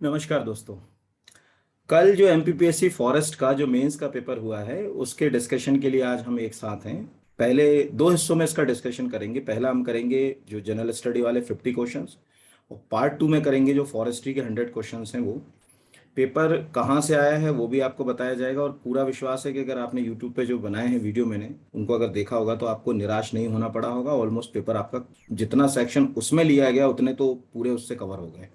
नमस्कार दोस्तों। कल जो एमपीपीएससी फॉरेस्ट का जो मेंस का पेपर हुआ है उसके डिस्कशन के लिए आज हम एक साथ हैं। पहले दो हिस्सों में इसका डिस्कशन करेंगे। पहला हम करेंगे जो जनरल स्टडी वाले 50 क्वेश्चंस, और पार्ट टू में करेंगे जो फॉरेस्ट्री के 100 क्वेश्चंस हैं। वो पेपर कहाँ से आया है वो भी आपको बताया जाएगा, और पूरा विश्वास है कि अगर आपने यूट्यूब पे जो बनाए हैं वीडियो मैंने उनको अगर देखा होगा तो आपको निराश नहीं होना पड़ा होगा। ऑलमोस्ट पेपर आपका जितना सेक्शन उसमें लिया गया उतने तो पूरे उससे कवर हो गए।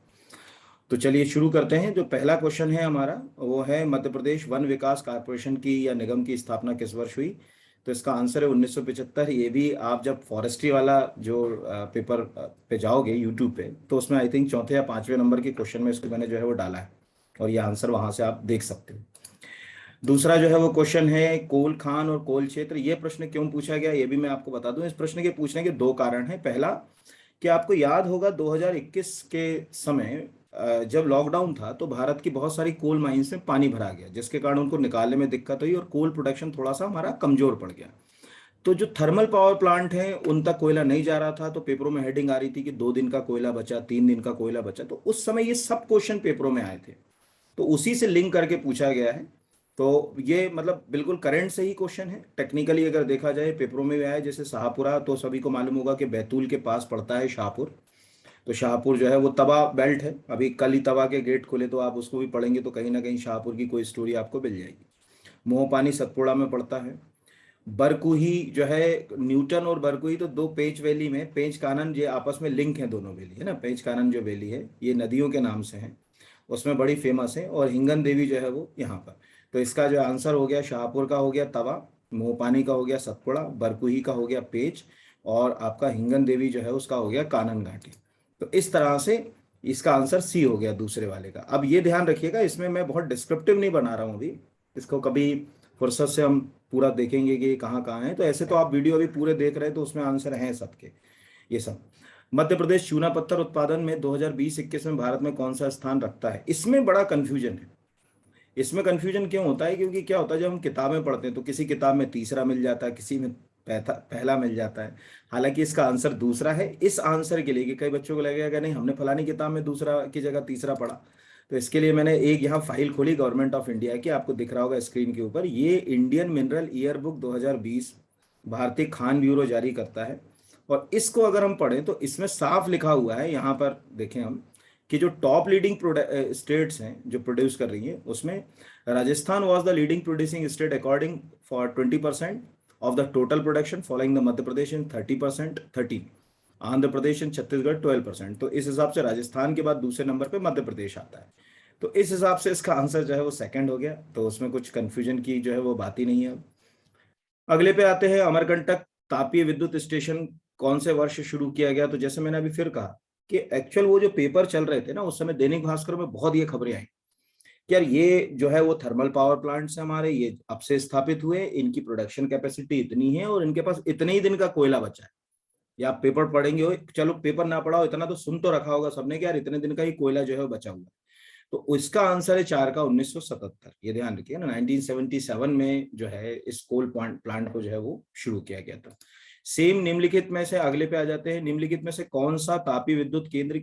तो चलिए शुरू करते हैं। जो पहला क्वेश्चन है हमारा वो है मध्य प्रदेश वन विकास कॉर्पोरेशन की या निगम की स्थापना किस वर्ष हुई। तो इसका आंसर है 1975। ये भी आप जब फॉरेस्ट्री वाला जो पेपर पे जाओगे यूट्यूब पे तो उसमें आई थिंक चौथे या पांचवें नंबर के क्वेश्चन में इसको मैंने जो है वो डाला है, और ये आंसर वहां से आप देख सकते हो। दूसरा जो है वो क्वेश्चन है कोल खान और कोल क्षेत्र। ये प्रश्न क्यों पूछा गया ये भी मैं आपको बता दूं। इस प्रश्न के पूछने के दो कारण हैं। पहला कि आपको याद होगा 2021 के समय जब लॉकडाउन था तो भारत की बहुत सारी कोल माइंस में पानी भरा गया, जिसके कारण उनको निकालने में दिक्कत हुई और कोल प्रोडक्शन थोड़ा सा हमारा कमजोर पड़ गया। तो जो थर्मल पावर प्लांट हैं उन तक कोयला नहीं जा रहा था, तो पेपरों में हेडिंग आ रही थी कि 2 दिन का कोयला बचा, 3 दिन का कोयला बचा। तो उस समय ये सब क्वेश्चन पेपरों में आए थे, तो उसी से लिंक करके पूछा गया है। तो ये मतलब बिल्कुल करंट से ही क्वेश्चन है। टेक्निकली अगर देखा जाए पेपरों में भी आया, जैसे शाहपुरा तो सभी को मालूम होगा कि बैतूल के पास पड़ता है शाहपुर। तो शाहपुर जो है वो तवा बेल्ट है। अभी कल ही तवा के गेट खुले तो आप उसको भी पढ़ेंगे तो कहीं ना कहीं शाहपुर की कोई स्टोरी आपको मिल जाएगी। मोहपानी सतपुड़ा में पड़ता है। बरकुही जो है, न्यूटन और बरकुही तो दो पेंच वैली में, पेंच कानन ये आपस में लिंक है, दोनों वैली है ना। पेंच कानन जो वैली है ये नदियों के नाम से है, उसमें बड़ी फेमस है। और हिंगन देवी जो है वो यहाँ पर। तो इसका जो आंसर हो गया शाहपुर का हो गया तवा, मोहपानी का हो गया सतपुड़ा, बरकुही का हो गया पेच, और आपका हिंगन देवी जो है उसका हो गया कानन घाटी। तो इस तरह से इसका आंसर सी हो गया दूसरे वाले का। अब ये ध्यान रखिएगा, इसमें मैं बहुत डिस्क्रिप्टिव नहीं बना रहा हूँ अभी। इसको कभी फुर्सत से हम पूरा देखेंगे कि कहाँ कहाँ है। तो ऐसे तो आप वीडियो अभी पूरे देख रहे हैं तो उसमें आंसर हैं सबके ये सब। मध्य प्रदेश चूना पत्थर उत्पादन में 2020-21 में भारत में कौन सा स्थान रखता है। इसमें बड़ा कंफ्यूजन है। इसमें कंफ्यूजन क्यों होता है, क्योंकि क्या होता है जब हम किताबें पढ़ते हैं तो किसी किताब में तीसरा मिल जाता है, किसी में पहला मिल जाता है। हालांकि इसका आंसर दूसरा है। इस आंसर के लिए कि कई बच्चों को लगेगा कि नहीं हमने फलानी किताब में दूसरा की जगह तीसरा पढ़ा, तो इसके लिए मैंने एक यहाँ फाइल खोली गवर्नमेंट ऑफ इंडिया की, आपको दिख रहा होगा स्क्रीन के ऊपर। ये इंडियन मिनरल ईयर बुक 2020 भारतीय खान ब्यूरो जारी करता है। और इसको अगर हम पढ़ें तो इसमें साफ लिखा हुआ है, यहाँ पर देखें हम, कि जो टॉप लीडिंग स्टेट्स हैं जो प्रोड्यूस कर रही हैं उसमें Rajasthan was the leading producing state according for 20% of the total production, following the Madhya Pradesh in 30%, 13, Andhra Pradesh and Chhattisgarh 12%। तो इस हिसाब से राजस्थान के बाद दूसरे नंबर पे मध्य प्रदेश आता है। तो इस हिसाब से इसका आंसर जो है वो सेकंड हो गया, तो उसमें कुछ कंफ्यूजन की जो है वो बात ही नहीं है। अगले पे आते हैं, अमरकंटक तापीय विद्युत स्टेशन कौन से वर्ष शुरू किया गया। तो जैसे मैंने अभी फिर कहा कि एक्चुअल वो जो पेपर चल रहे थे ना उस समय दैनिक भास्कर में बहुत ये खबरें आई कि यार ये जो है वो थर्मल पावर प्लांट से हमारे ये अब से स्थापित हुए, इनकी प्रोडक्शन कैपेसिटी इतनी है और इनके पास इतने ही दिन का कोयला बचा है। या आप पेपर पढ़ेंगे हो, चलो पेपर ना पढ़ाओ इतना तो सुन तो रखा होगा सबने कि यार इतने दिन का ही कोयला जो है वो बचा हुआ है। तो उसका आंसर है 4 का 1977। ये ध्यान रखिए ना, 1977 में जो है इस कोल प्लांट को जो है वो शुरू किया गया था। सेम निम्नलिखित में से अगले पे आ जाते हैं, निम्नलिखित में से कौन सा तापीय विद्युत केंद्र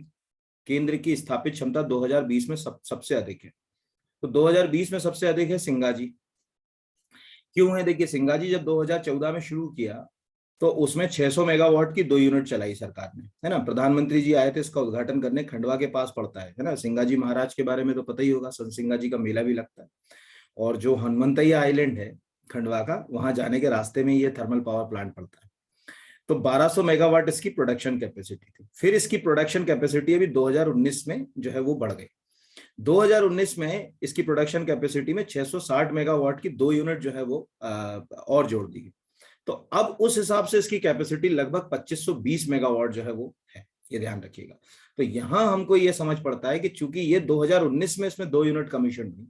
केंद्र की स्थापित क्षमता 2020 में सबसे अधिक है। तो 2020 में सबसे अधिक है सिंगाजी। क्यों है, देखिए सिंगाजी जब 2014 में शुरू किया तो उसमें 600 मेगावाट की 2 यूनिट चलाई सरकार ने, है ना। प्रधानमंत्री जी आए थे इसका उद्घाटन करने, खंडवा के पास पड़ता है ना। सिंगाजी महाराज के बारे में तो पता ही होगा, संत सिंगाजी का मेला भी लगता है। और जो हनुमंतैया आइलैंड है खंडवा का, वहां जाने के रास्ते में ये थर्मल पावर प्लांट पड़ता है। तो 1200 मेगावाट इसकी प्रोडक्शन कैपेसिटी थी। फिर इसकी प्रोडक्शन कैपेसिटी अभी 2019 में जो है वो बढ़ गई। 2019 में इसकी प्रोडक्शन कैपेसिटी में 660 मेगावाट की 2 यूनिट जो है वो और जोड़ दी गई। तो अब उस हिसाब से इसकी कैपेसिटी लगभग 2520 मेगावाट जो है वो है, ये ध्यान रखिएगा। तो यहां हमको ये समझ पड़ता है कि चूंकि ये 2019 में इसमें 2 यूनिट कमीशन हुई,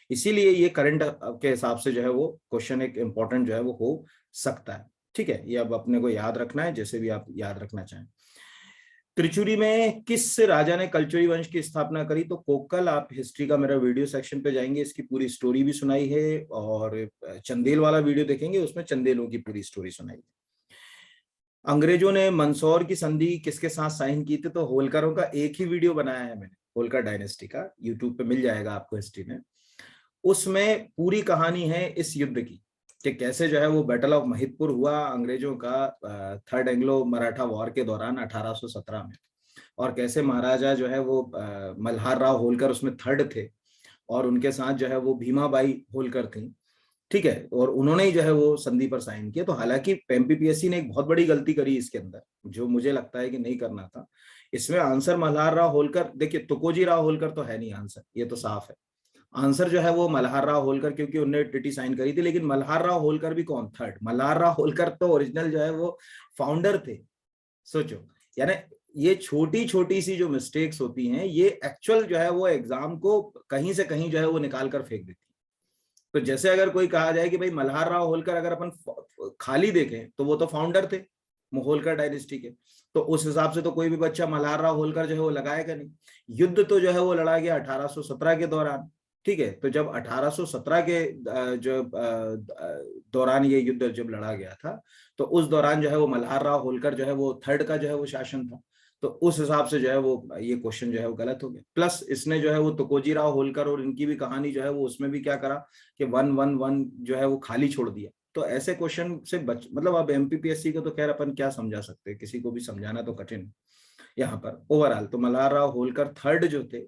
इसीलिए ये करंट के हिसाब से जो है वो क्वेश्चन एक इंपॉर्टेंट जो है वो हो सकता है। ठीक है, ये अब अपने को याद रखना है, जैसे भी आप याद रखना चाहें। त्रिचुरी में किस राजा ने कलचुरी वंश की स्थापना करी। तो कोकल, आप हिस्ट्री का मेरा वीडियो सेक्शन पे जाएंगे, इसकी पूरी स्टोरी भी सुनाई है। और चंदेल वाला वीडियो देखेंगे, उसमें चंदेलों की पूरी स्टोरी सुनाई है। अंग्रेजों ने मंदसौर की संधि किसके साथ साइन की थी। तो होलकरों का एक ही वीडियो बनाया है मैंने, होलकर डायनेस्टी का, यूट्यूब पे मिल जाएगा आपको हिस्ट्री में। उसमें पूरी कहानी है इस युद्ध की कि कैसे जो है वो बैटल ऑफ महिदपुर हुआ अंग्रेजों का थर्ड एंग्लो मराठा वॉर के दौरान 1817 में, और कैसे महाराजा जो है वो मल्हार राव होलकर उसमें थर्ड थे, और उनके साथ जो है वो भीमाबाई होलकर थी, ठीक है, और उन्होंने ही जो है वो संधि पर साइन किया। तो हालांकि एमपीपीएससी ने एक बहुत बड़ी गलती करी इसके अंदर, जो मुझे लगता है कि नहीं करना था। इसमें आंसर मल्हार राव होलकर, देखिए तुकोजी राव होलकर तो है नहीं आंसर, ये तो साफ है। आंसर जो है वो मल्हार राव होलकर, क्योंकि उन्होंने टीटी साइन करी थी। लेकिन मल्हार राव होलकर भी कौन, थर्ड। मल्हार राव होलकर तो ओरिजिनल जो है वो फाउंडर थे। सोचो, यानी ये छोटी छोटी सी जो मिस्टेक्स होती हैं, ये एक्चुअल जो है वो एग्जाम को कहीं से कहीं जो है वो निकाल कर फेंक देती है। तो जैसे अगर कोई कहा जाए कि भाई मल्हार राव होलकर अगर अपन खाली देखें तो वो तो फाउंडर थे होलकर डायनेस्टी के, तो उस हिसाब से तो कोई भी बच्चा मल्हार राव होलकर जो है वो लगाएगा नहीं। युद्ध तो जो है वो लड़ा गया 1817 के दौरान, ठीक है। तो जब 1817 के जो दौरान ये युद्ध जब लड़ा गया था, तो उस दौरान जो है वो मल्हार राव होलकर जो है वो थर्ड का जो है वो शासन था। तो उस हिसाब से जो है वो ये क्वेश्चन जो है वो गलत हो गया। प्लस इसने जो है वो तुकोजी राव होलकर और इनकी भी कहानी जो है वो उसमें भी क्या करा कि 111 जो है वो खाली छोड़ दिया। तो ऐसे क्वेश्चन से मतलब अब एमपीपीएससी को तो खैर अपन क्या समझा सकते हैं, किसी को भी समझाना तो कठिन यहाँ पर। ओवरऑल तो मल्हार राव होलकर थर्ड जो थे,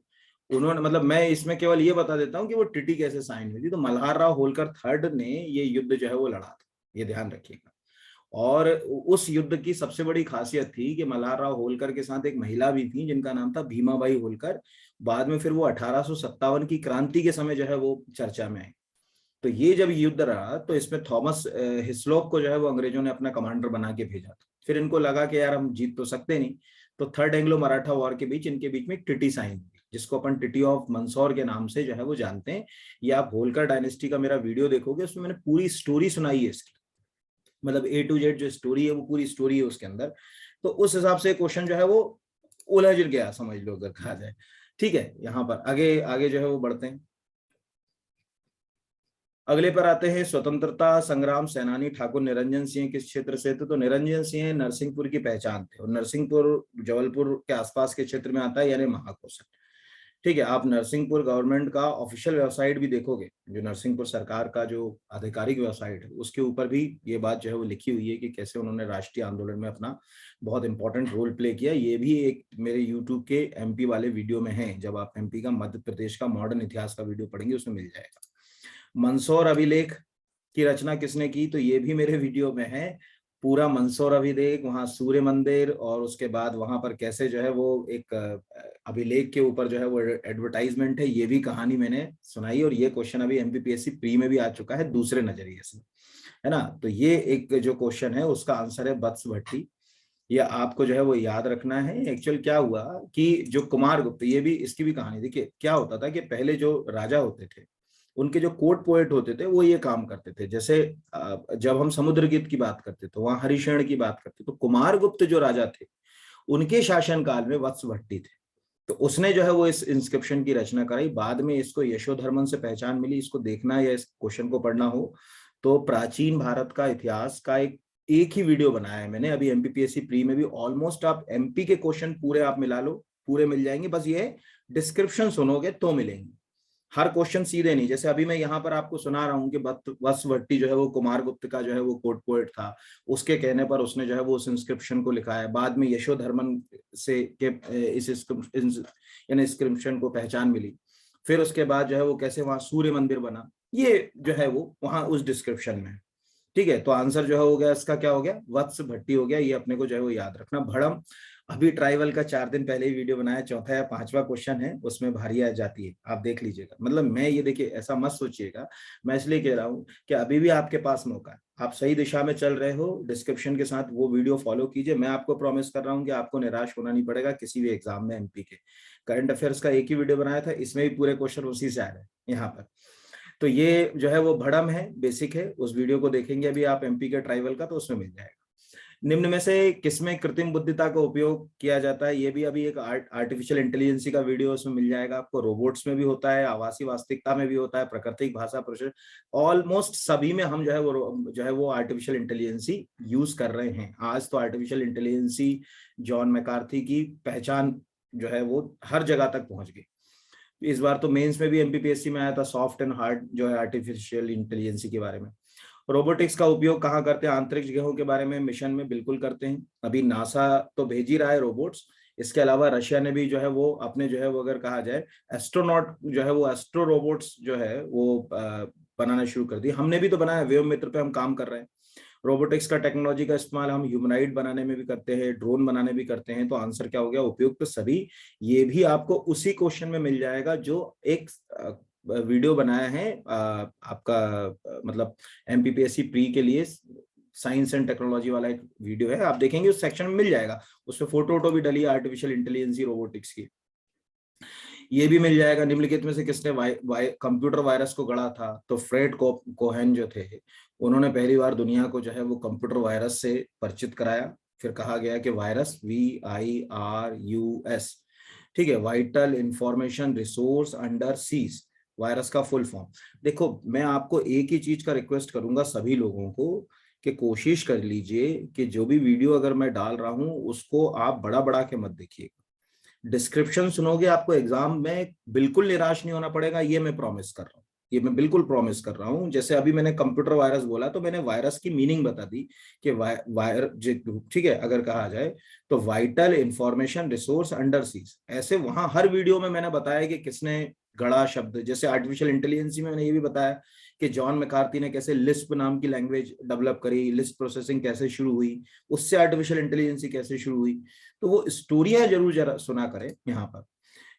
उन्होंने, मतलब मैं इसमें केवल ये बता देता हूँ कि वो टीटी कैसे साइन हुई थी। तो मल्हार राव होलकर थर्ड ने ये युद्ध जो है वो लड़ा था, ये ध्यान रखिएगा। और उस युद्ध की सबसे बड़ी खासियत थी कि मल्हार राव होलकर के साथ एक महिला भी थी जिनका नाम था भीमाबाई होलकर। बाद में फिर वो 1857 की क्रांति के समय जो है वो चर्चा में आई। तो ये जब युद्ध रहा तो इसमें थॉमस हिस्लॉप को जो है वो अंग्रेजों ने अपना कमांडर बना के भेजा था। फिर इनको लगा कि यार हम जीत तो सकते नहीं, तो थर्ड एंग्लो मराठा वॉर के बीच इनके बीच में टिटी साइन हुई, जिसको अपन टिटी ऑफ मंदसौर के नाम से जो है वो जानते हैं। ये आप होलकर डायनेस्टी का मेरा वीडियो देखोगे, उसमें मैंने पूरी स्टोरी सुनाई है इसकी, मतलब A to Z जो स्टोरी है वो पूरी स्टोरी है उसके अंदर। तो उस हिसाब से क्वेश्चन जो है वो उलझ गया, समझ लो अगर कहा जाए। ठीक है, यहाँ पर आगे आगे जो है वो बढ़ते हैं। अगले पर आते हैं, स्वतंत्रता संग्राम सेनानी ठाकुर निरंजन सिंह किस क्षेत्र से थे? तो निरंजन सिंह नरसिंहपुर की पहचान थे, और नरसिंहपुर जबलपुर के आसपास के क्षेत्र में आता है, यानी महाकोशल। ठीक है, आप नरसिंहपुर गवर्नमेंट का ऑफिशियल वेबसाइट भी देखोगे, जो नरसिंहपुर सरकार का जो आधिकारिक वेबसाइट है, उसके ऊपर भी ये बात जो है वो लिखी हुई है कि कैसे उन्होंने राष्ट्रीय आंदोलन में अपना बहुत इंपॉर्टेंट रोल प्ले किया। ये भी एक मेरे यूट्यूब के एमपी वाले वीडियो में है, जब आप एमपी का, मध्य प्रदेश का मॉडर्न इतिहास का वीडियो पढ़ेंगे उसमें मिल जाएगा। मंदसौर अभिलेख की रचना किसने की? तो ये भी मेरे वीडियो में है, पूरा मंदसौर अभिलेख, वहां सूर्य मंदिर, और उसके बाद वहां पर कैसे जो है वो एक अभिलेख के ऊपर जो है वो एडवर्टाइजमेंट है, ये भी कहानी मैंने सुनाई। और ये क्वेश्चन अभी एमपीपीएससी प्री में भी आ चुका है दूसरे नजरिए से, है ना। तो ये एक जो क्वेश्चन है उसका आंसर है वत्स भट्टी। ये आपको जो है वो याद रखना है। एक्चुअल क्या हुआ कि जो कुमारगुप्त, ये भी इसकी भी कहानी देखिए, क्या होता था कि पहले जो राजा होते थे उनके जो कोर्ट पोएट होते थे वो ये काम करते थे। जैसे जब हम समुद्रगीत की बात करते तो वहां हरिशरण की बात करते, तो कुमारगुप्त जो राजा थे उनके शासनकाल में वत्स भट्टी थे। तो उसने जो है वो इस इंस्क्रिप्शन की रचना कराई। बाद में इसको यशोधर्मन से पहचान मिली। इसको देखना या इस क्वेश्चन को पढ़ना हो तो प्राचीन भारत का इतिहास का एक ही वीडियो बनाया है मैंने अभी एमपीपीएससी प्री में भी। ऑलमोस्ट आप एमपी के क्वेश्चन पूरे आप मिला लो, पूरे मिल जाएंगे, बस ये डिस्क्रिप्शन सुनोगे तो मिलेंगे। हर क्वेश्चन सीधे नहीं, जैसे अभी मैं यहाँ पर आपको सुना रहा हूँ कि वत्स भट्टी जो है वो कुमारगुप्त का जो है वो कोर्ट पोएट था, उसके कहने पर उसने जो है वो उस इंस्क्रिप्शन को लिखा है। बाद में यशोधर्मन से के इस इंस्क्रिप्शन को पहचान मिली। फिर उसके बाद जो है वो कैसे वहां सूर्य मंदिर बना, ये जो है वो वहां उस डिस्क्रिप्शन में। ठीक है, तो आंसर जो है हो गया इसका, क्या हो गया? वत्स भट्टी हो गया। ये अपने को जो है वो याद रखना। भड़म, अभी ट्राइबल का 4 दिन पहले ही वीडियो बनाया, चौथा या पांचवा क्वेश्चन है, उसमें भारी आ जाती है, आप देख लीजिएगा। मतलब मैं ये, देखिए ऐसा मत सोचिएगा, मैं इसलिए कह रहा हूँ कि अभी भी आपके पास मौका है, आप सही दिशा में चल रहे हो। डिस्क्रिप्शन के साथ वो वीडियो फॉलो कीजिए। मैं आपको प्रॉमिस कर रहा हूँ कि आपको निराश होना नहीं पड़ेगा किसी भी एग्जाम में। एमपी के करंट अफेयर्स का एक ही वीडियो बनाया था, इसमें भी पूरे क्वेश्चन उसी से आ रहे हैं यहाँ पर। तो ये जो है वो भड़म है, बेसिक है, उस वीडियो को देखेंगे अभी आप एमपी के ट्राइबल का, तो उसमें मिल जाएगा। निम्न में से किसमें कृत्रिम बुद्धिमत्ता का उपयोग किया जाता है? ये भी अभी एक आर्टिफिशियल इंटेलिजेंसी का वीडियो उसमें मिल जाएगा आपको। रोबोट्स में भी होता है, आभासी वास्तविकता में भी होता है, प्राकृतिक भाषा प्रोसेस, ऑलमोस्ट सभी में हम जो है वो आर्टिफिशियल इंटेलिजेंसी यूज कर रहे हैं। आज तो आर्टिफिशियल इंटेलिजेंसी जॉन मैकार्थी की पहचान जो है वो हर जगह तक पहुंच गई। इस बार तो मेंस में भी एमपीपीएससी में आया था सॉफ्ट एंड हार्ड जो है आर्टिफिशियल इंटेलिजेंस के बारे में। रोबोटिक्स का उपयोग कहाँ करते हैं? अंतरिक्ष ग्रहों के बारे में मिशन में बिल्कुल करते हैं। अभी नासा तो भेज ही रहा है रोबोट्स। इसके अलावा रशिया ने भी जो है वो अपने जो है वो अगर कहा जाए एस्ट्रोनॉट जो है वो एस्ट्रो रोबोट्स जो है वो बनाना शुरू कर दी। हमने भी तो बनाया, वेव मित्र पे हम काम कर रहे हैं। रोबोटिक्स का टेक्नोलॉजी का इस्तेमाल हम ह्यूमनाइड बनाने में भी करते हैं, ड्रोन बनाने भी करते हैं। तो आंसर क्या हो गया? उपयुक्त तो सभी। ये भी आपको उसी क्वेश्चन में मिल जाएगा जो एक वीडियो बनाया है आपका मतलब एमपीपीएससी प्री के लिए, साइंस एंड टेक्नोलॉजी वाला एक वीडियो है, आप देखेंगे उस सेक्शन में मिल जाएगा। उसमें फोटो वोटो भी डली आर्टिफिशियल इंटेलिजेंस रोबोटिक्स की। ये भी मिल जाएगा, निम्नलिखित में से किसने कंप्यूटर वायरस को गढ़ा था? तो फ्रेड कोहेन जो थे, उन्होंने पहली बार दुनिया को जो है वो कंप्यूटर वायरस से परिचित कराया। फिर कहा गया कि वायरस VIRUS, ठीक है, vital information resource under seize, virus का फुल फॉर्म। देखो मैं आपको एक ही चीज का रिक्वेस्ट करूंगा सभी लोगों को कि कोशिश कर लीजिए कि जो भी वीडियो अगर मैं डाल रहा हूं उसको आप बड़ा बड़ा के मत देखिएगा। डिस्क्रिप्शन सुनोगे, आपको एग्जाम में बिल्कुल निराश नहीं होना पड़ेगा, ये मैं प्रॉमिस कर रहा हूँ, ये मैं बिल्कुल प्रॉमिस कर रहा हूँ। जैसे अभी मैंने कंप्यूटर वायरस बोला तो मैंने वायरस की मीनिंग बता दी कि वायर, ठीक है, अगर कहा जाए तो vital information resource under seize. ऐसे वहां हर वीडियो में मैंने बताया कि किसने गढ़ा शब्द। जैसे आर्टिफिशियल इंटेलिजेंस में मैंने ये भी बताया कि जॉन मैकार्थी ने कैसे लिस्प नाम की लैंग्वेज डेवलप करी, लिस्प प्रोसेसिंग कैसे शुरू हुई, उससे आर्टिफिशियल इंटेलिजेंस कैसे शुरू हुई। तो वो स्टोरियां जरूर जरा सुना करें यहाँ पर,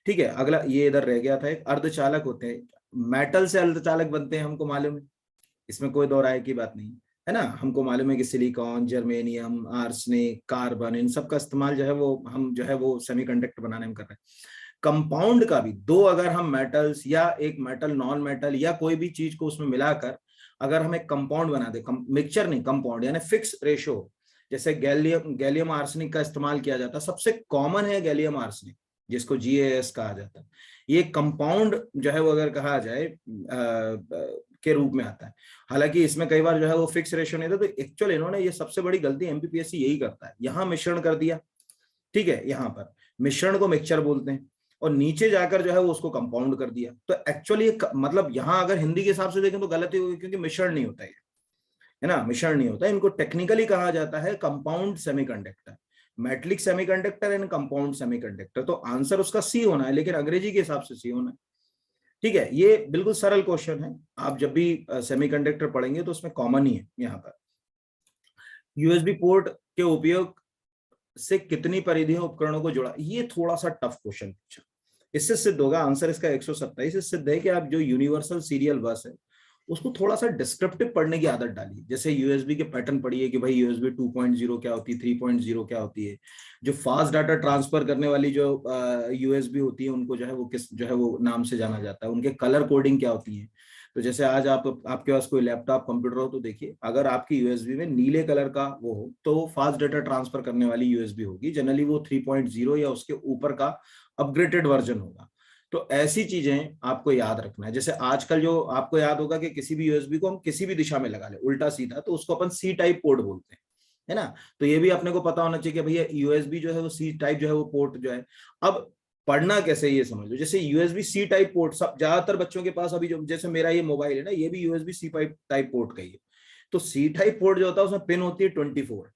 ठीक है। अगला ये इधर रह गया था, एक अर्धचालक होते हैं, मेटल से अर्धचालक बनते हैं, हमको मालूम है, इसमें कोई दो राय की बात नहीं है ना। हमको मालूम है कि सिलिकॉन, जर्मेनियम, आर्सेनिक, कार्बन, इन सब का इस्तेमाल जो है वो हम जो है वो सेमीकंडक्टर बनाने में कर रहे हैं। कंपाउंड का भी दो अगर हम मेटल्स या एक मेटल नॉन मेटल या कोई भी चीज को उसमें मिलाकर अगर हम एक कंपाउंड बना दे, मिक्सचर नहीं कंपाउंड, यानी फिक्स रेशो, जैसे गैलियम आर्सेनिक का इस्तेमाल किया जाता है, सबसे कॉमन है गैलियम आर्सेनिक जिसको GaAs कहा जाता है। ये कंपाउंड जो है वो अगर कहा जाए के रूप में आता है। हालांकि इसमें कई बार जो है वो फिक्स रेशो नहीं था। तो एक्चुअल इन्होंने ये सबसे बड़ी गलती एमपीपीएससी यही करता है, यहाँ मिश्रण कर दिया, ठीक है, यहाँ पर मिश्रण को मिक्सचर बोलते हैं और नीचे जाकर जो है वो उसको कंपाउंड कर दिया। तो एक्चुअली मतलब यहाँ अगर हिंदी के हिसाब से देखें तो गलती होगी, क्योंकि मिश्रण नहीं होता है ना, मिश्रण नहीं होता। इनको टेक्निकली कहा जाता है compound semiconductor, metallic semiconductor and compound semiconductor. तो आंसर उसका सी होना है, लेकिन अंग्रेजी के हिसाब से सी होना है, ठीक है। ये बिल्कुल सरल क्वेश्चन है, आप जब भी सेमीकंडक्टर पढ़ेंगे तो उसमें कॉमन ही है। यहाँ पर यूएसबी पोर्ट के उपयोग से कितनी परिधियों उपकरणों को जोड़ा, ये थोड़ा सा टफ क्वेश्चन पूछा। इससे सिद्ध होगा, आंसर इसका 127, इससे सिद्ध है कि आप जो यूनिवर्सल सीरियल बस है उसको थोड़ा सा डिस्क्रिप्टिव पढ़ने की आदत डालिए। जैसे यूएसबी के पैटर्न पढ़िए कि भाई यूएसबी 2.0 क्या होती है, 3.0 क्या होती है। जो फास्ट डाटा ट्रांसफर करने वाली जो यूएसबी होती है उनको जो है वो किस जो है वो नाम से जाना जाता है, उनके कलर कोडिंग क्या होती है। तो जैसे आज आपके पास कोई लैपटॉप कंप्यूटर हो तो देखिए, अगर आपकी यूएसबी में नीले कलर का वो हो तो फास्ट डाटा ट्रांसफर करने वाली यूएसबी होगी, जनरली वो 3.0 या उसके ऊपर का अपग्रेडेड वर्जन होगा। तो ऐसी चीजें आपको याद रखना है। जैसे आजकल जो आपको याद होगा कि किसी भी यूएसबी को हम किसी भी दिशा में लगा ले, उल्टा सीधा, तो उसको अपन सी टाइप पोर्ट बोलते हैं, है ना। तो ये भी अपने को पता होना चाहिए कि भैया यूएसबी जो है वो सी टाइप जो है वो पोर्ट जो है। अब पढ़ना कैसे ये समझ लो, जैसे यूएसबी सी टाइप पोर्ट सब ज्यादातर बच्चों के पास अभी जो, जैसे मेरा ये मोबाइल है ना, ये भी यूएसबी सी टाइप पोर्ट का ही है। तो सी टाइप पोर्ट जो होता है उसमें पिन होती है 24।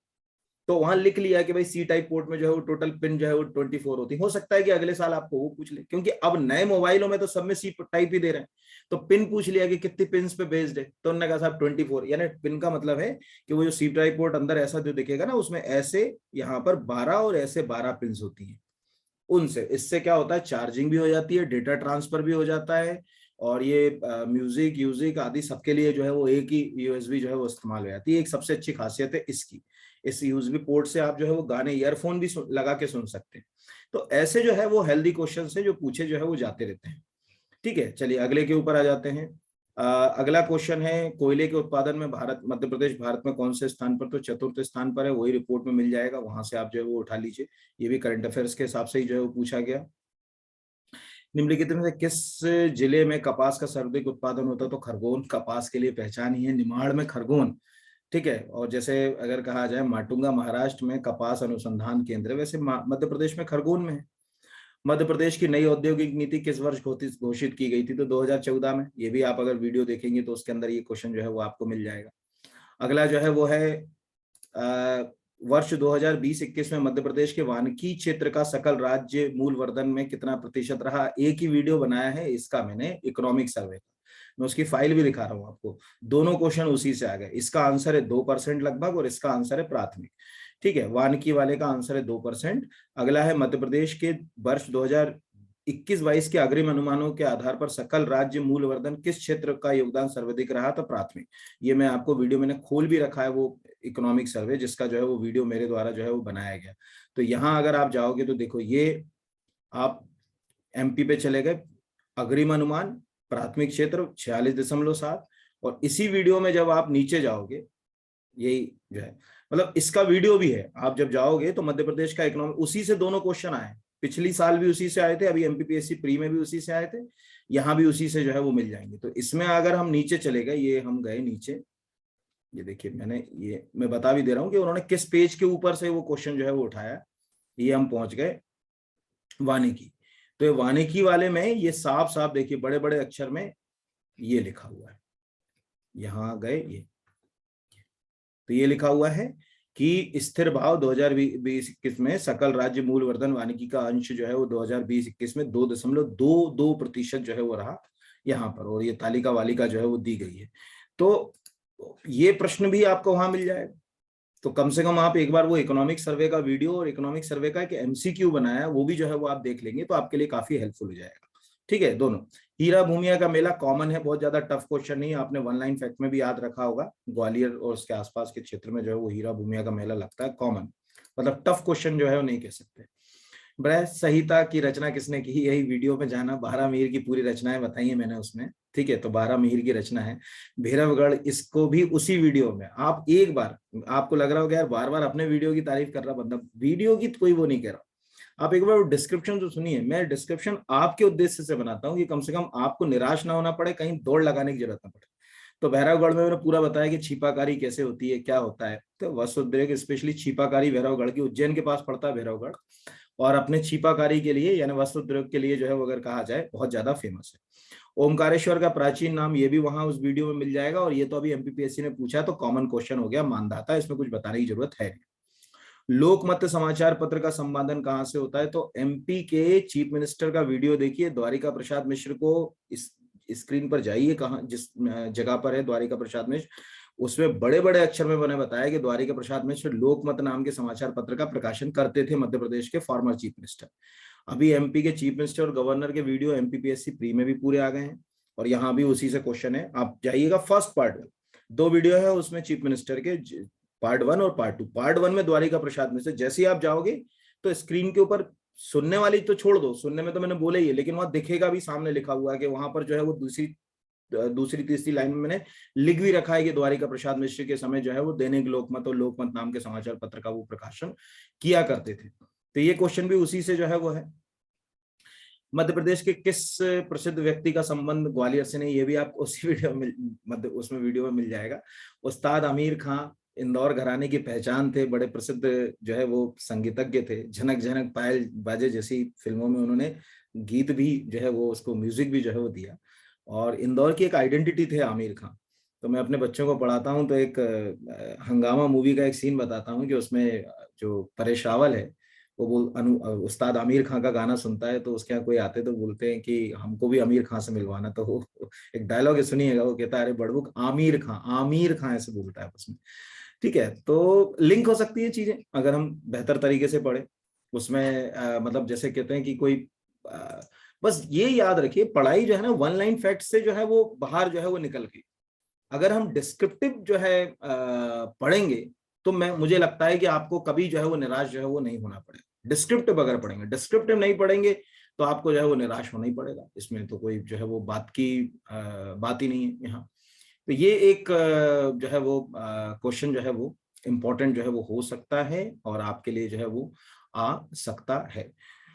तो वहां लिख लिया कि भाई सी टाइप पोर्ट में जो है वो टोटल पिन जो है वो 24 होती है। हो सकता है कि अगले साल आपको वो पूछ ले, क्योंकि अब नए मोबाइलों में तो सब में सी टाइप ही दे रहे हैं। तो पिन पूछ लिया कि कितनी पिन पे बेस्ड है, तो उन्होंने कहा साहब 24। यानी पिन का मतलब है कि वो जो सी टाइप पोर्ट अंदर ऐसा जो दिखेगा ना, उसमें ऐसे यहाँ पर 12 और ऐसे 12 पिन होती है। उनसे इससे क्या होता है, चार्जिंग भी हो जाती है, डेटा ट्रांसफर भी हो जाता है, और ये म्यूजिक यूजिक आदि सबके लिए जो है वो एक ही यूएसबी जो है वो इस्तेमाल हो जाती है। एक सबसे अच्छी खासियत है इसकी, इस यूएसबी पोर्ट से आप जो है वो गाने ईयरफोन भी लगा के सुन सकते हैं। तो ऐसे जो है वो हेल्दी क्वेश्चन है जो पूछे जो है वो जाते रहते हैं, ठीक है। चलिए अगले के ऊपर आ जाते हैं। अगला क्वेश्चन है, कोयले के उत्पादन में भारत, मध्य प्रदेश भारत में कौन से स्थान पर? तो चतुर्थ स्थान पर है, वही रिपोर्ट में मिल जाएगा, वहां से आप जो है वो उठा लीजिए। ये भी करंट अफेयर्स के हिसाब से ही जो है वो पूछा गया। निम्नलिखित में से किस जिले में कपास का सर्वाधिक उत्पादन होता है? तो खरगोन कपास के लिए पहचान ही है, निमाड़ में खरगोन, ठीक है। और जैसे अगर कहा जाए माटुंगा महाराष्ट्र में कपास अनुसंधान केंद्र, वैसे मध्य प्रदेश में खरगोन में है। मध्य प्रदेश की नई औद्योगिक नीति किस वर्ष घोषित की गई थी? तो 2014 में। ये भी आप अगर वीडियो देखेंगे तो उसके अंदर ये क्वेश्चन जो है वो आपको मिल जाएगा। अगला जो है वो है वर्ष 2020-21 में मध्य प्रदेश के वानिकी क्षेत्र का सकल राज्य मूल वर्धन में कितना प्रतिशत रहा? एक ही वीडियो बनाया है इसका मैंने, इकोनॉमिक सर्वे का, मैं उसकी फाइल भी दिखा रहा हूं आपको। दोनों क्वेश्चन उसी से आ गए। इसका आंसर है 2% लगभग, और इसका आंसर है प्राथमिक। ठीक है, वानिकी वाले का आंसर है 2%। अगला है मध्य प्रदेश के वर्ष 2021-22 के अग्रिम अनुमानों के आधार पर सकल राज्य मूल वर्धन किस क्षेत्र का योगदान सर्वाधिक रहा? तो प्राथमिक। ये मैं आपको वीडियो मैंने खोल भी रखा है, वो इकोनॉमिक सर्वे जिसका जो है वो वीडियो मेरे द्वारा जो है वो बनाया गया। तो यहाँ अगर आप जाओगे तो देखो, ये आप एमपी पे चले गए, अग्रिम अनुमान प्राथमिक क्षेत्र 46.7, और इसी वीडियो में जब आप नीचे जाओगे, यही जो है मतलब इसका वीडियो भी है, आप जब जाओगे तो मध्य प्रदेश का इकोनॉमी, उसी से दोनों क्वेश्चन आए, पिछली साल भी उसी से आए थे, अभी एमपीपीएससी प्री में भी उसी से आए थे, यहाँ भी उसी से जो है वो मिल जाएंगे। तो इसमें अगर हम नीचे चले गए, ये हम गए नीचे, ये देखिए मैं बता भी दे रहा हूँ कि उन्होंने किस पेज के ऊपर से वो क्वेश्चन जो है वो उठाया। ये हम पहुंच गए वानिकी। तो ये वानिकी वाले में ये साफ साफ देखिए बड़े बड़े अक्षर में ये लिखा हुआ है, यहां गए ये, तो ये लिखा हुआ है कि स्थिर भाव 2020-21 में सकल राज्य मूल वर्धन वानिकी का अंश जो है वो 2020-21 में 2.22% जो है वो रहा यहाँ पर, और ये तालिका वालिका जो है वो दी गई है। तो ये प्रश्न भी आपको वहां मिल जाएगा। तो कम से कम आप एक बार वो इकोनॉमिक सर्वे का वीडियो और इकोनॉमिक सर्वे का एक एमसीक्यू बनाया है, वो भी जो है वो आप देख लेंगे तो आपके लिए काफी हेल्पफुल हो जाएगा। ठीक है, दोनों। हीरा भूमिया का मेला कॉमन है, बहुत ज्यादा टफ क्वेश्चन नहीं है, आपने वन लाइन फैक्ट में भी याद रखा होगा। ग्वालियर और उसके आसपास के क्षेत्र में जो है वो हीरा भूमिया का मेला लगता है, कॉमन, मतलब टफ क्वेश्चन जो है वो नहीं कह सकते। बृहद संहिता की रचना किसने की? यही वीडियो में जाना, 12 मिहिर की पूरी रचनाएं बताई है मैंने उसमें। ठीक है, तो 12 मिहिर की रचना है भैरवगढ़, इसको भी उसी वीडियो में आप एक बार, आपको लग रहा होगा यार बार बार अपने वीडियो की तारीफ कर रहा बंदा, वीडियो की कोई वो नहीं कह रहा, आप एक बार डिस्क्रिप्शन तो सुनिए। मैं डिस्क्रिप्शन आपके उद्देश्य से बनाता हूँ कि कम से कम आपको निराश ना होना पड़े, कहीं दौड़ लगाने की जरूरत ना पड़े। तो भैरवगढ़ में मैंने पूरा बताया कि छिपाकारी कैसे होती है, क्या होता है। तो वसुद्रेक स्पेशली छिपाकारी भैरवगढ़ की, उज्जैन के पास पड़ता है भैरवगढ़, और अपने छिपाकारी के लिए यानी वस्त्रोद्योग के लिए जो है वो अगर कहा जाए बहुत ज्यादा फेमस है। ओमकारेश्वर का प्राचीन नाम, ये भी वहां उस वीडियो में मिल जाएगा। और ये तो अभी एमपीपीएससी ने पूछा तो कॉमन क्वेश्चन हो गया, मानदाता, इसमें कुछ बताने की जरूरत है नहीं। लोकमत समाचार पत्र का संपादन कहां से होता है? तो एमपी के चीफ मिनिस्टर का वीडियो देखिए, द्वारिका प्रसाद मिश्र को, इस स्क्रीन पर जाइए, कहां जिस जगह पर है द्वारिका प्रसाद मिश्र, उसमें बड़े बड़े अक्षर में मैंने बताया कि द्वारिका प्रसाद मिश्र लोकमत नाम के समाचार पत्र का प्रकाशन करते थे, मध्य प्रदेश के फॉर्मर चीफ मिनिस्टर। अभी एमपी के चीफ मिनिस्टर और गवर्नर के वीडियो एमपीपीएससी प्री में भी पूरे आ गए हैं, और यहाँ भी उसी से क्वेश्चन है। आप जाइएगा फर्स्ट पार्ट में, 2 वीडियो है उसमें चीफ मिनिस्टर के, पार्ट 1 और पार्ट 2। पार्ट 1 में द्वारिका प्रसाद मिश्र, जैसे ही आप जाओगे तो स्क्रीन के ऊपर, सुनने वाली तो छोड़ दो, सुनने में तो मैंने बोला ही है, लेकिन वहां दिखेगा भी, सामने लिखा हुआ है कि वहां पर जो है वो दूसरी तीसरी लाइन में मैंने लिख भी रखा है कि द्वारिका प्रसाद मिश्र के समय जो है वो दैनिक लोकमत और लोकमत नाम के समाचार पत्र का वो प्रकाशन किया करते थे। तो ये क्वेश्चन भी उसी से जो है वो है। मध्य प्रदेश के किस प्रसिद्ध व्यक्ति का संबंध ग्वालियर से नहीं? ये भी आपको उसी वीडियो में उसमें वीडियो में मिल जाएगा। उस्ताद आमिर खां इंदौर घराने की पहचान थे, बड़े प्रसिद्ध जो है वो संगीतज्ञ थे। झनक झनक पायल बाजे जैसी फिल्मों में उन्होंने गीत भी जो है वो, उसको म्यूजिक भी जो है वो दिया, और इंदौर की एक आइडेंटिटी थे आमिर खान। तो मैं अपने बच्चों को पढ़ाता हूँ तो एक हंगामा मूवी का एक सीन बताता हूँ कि उसमें जो परेश रावल है वो उस्ताद आमिर खान का गाना सुनता है, तो उसके यहाँ कोई आते तो बोलते हैं कि हमको भी आमिर खान से मिलवाना। तो वो एक डायलॉग है, सुनिएगा, वो कहता है अरे बड़बुक आमिर खान ऐसे बोलता है उसमें। ठीक है, तो लिंक हो सकती है चीजें अगर हम बेहतर तरीके से पढ़े उसमें। मतलब जैसे कहते हैं कि कोई बस ये याद रखिए, पढ़ाई जो है ना वन लाइन फैक्ट से जो है वो बाहर जो है वो निकल गई। अगर हम डिस्क्रिप्टिव जो है पढ़ेंगे तो मुझे लगता है कि आपको कभी जो है वो निराश जो है वो नहीं होना पड़ेगा। डिस्क्रिप्टिव अगर पढ़ेंगे, डिस्क्रिप्टिव नहीं पढ़ेंगे तो आपको जो है वो निराश होना ही पड़ेगा। इसमें तो कोई जो है वो बात ही नहीं है यहाँ। तो ये एक जो है वो क्वेश्चन जो है वो इम्पोर्टेंट जो है वो हो सकता है, और आपके लिए जो है वो आ सकता है।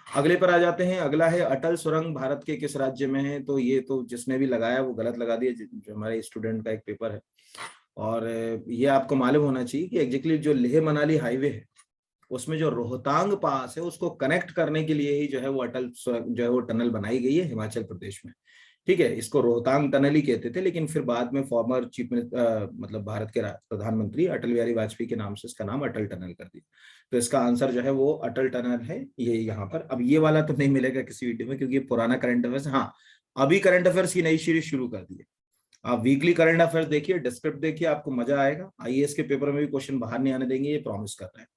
अगले पर आ जाते हैं। अगला है अटल सुरंग भारत के किस राज्य में है? तो ये तो जिसने भी लगाया वो गलत लगा दिया, जो हमारे स्टूडेंट का एक पेपर है। और ये आपको मालूम होना चाहिए कि एग्जैक्टली जो लेह मनाली हाईवे है उसमें जो रोहतांग पास है उसको कनेक्ट करने के लिए ही जो है वो अटल जो है वो टनल बनाई गई है हिमाचल प्रदेश में। ठीक है, इसको रोहतांग टनल ही कहते थे, लेकिन फिर बाद में फॉर्मर चीफ मतलब भारत के प्रधानमंत्री अटल बिहारी वाजपेयी के नाम से इसका नाम अटल टनल कर दिया। तो इसका आंसर जो है वो अटल टनल है ये यहाँ पर। अब ये वाला तो नहीं मिलेगा किसी वीडियो में क्योंकि पुराना करंट अफेयर्स। हाँ, अभी करंट अफेयर्स की नई सीरीज शुरू कर दी है। आप वीकली करंट अफेयर्स देखिए, डिस्क्रिप्ट देखिए, आपको मजा आएगा। आईएएस के पेपर में भी क्वेश्चन बाहर नहीं आने देंगे, ये प्रॉमिस कर रहे हैं।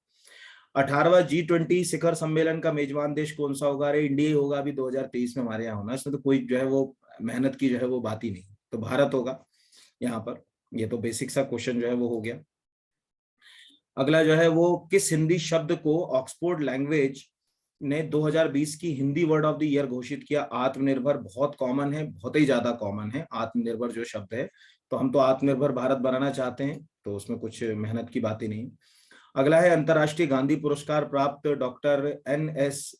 18वां G20 शिखर सम्मेलन का मेजबान देश कौन सा होगा? अरे इंडिया ही होगा, अभी 2023 में हमारे यहाँ होना। इसमें तो कोई जो है वो मेहनत की जो है वो बात ही नहीं, तो भारत होगा यहाँ पर। ये तो बेसिक सा क्वेश्चन जो है वो हो गया। अगला जो है वो, किस हिंदी शब्द को ऑक्सफोर्ड लैंग्वेज ने 2020 की Hindi word of the year घोषित किया? आत्मनिर्भर बहुत कॉमन है, बहुत ही ज्यादा कॉमन है आत्मनिर्भर जो शब्द है। तो हम तो आत्मनिर्भर भारत बनाना चाहते हैं, तो उसमें कुछ मेहनत की बात ही नहीं। अगला है, अंतर्राष्ट्रीय गांधी पुरस्कार प्राप्त डॉक्टर NS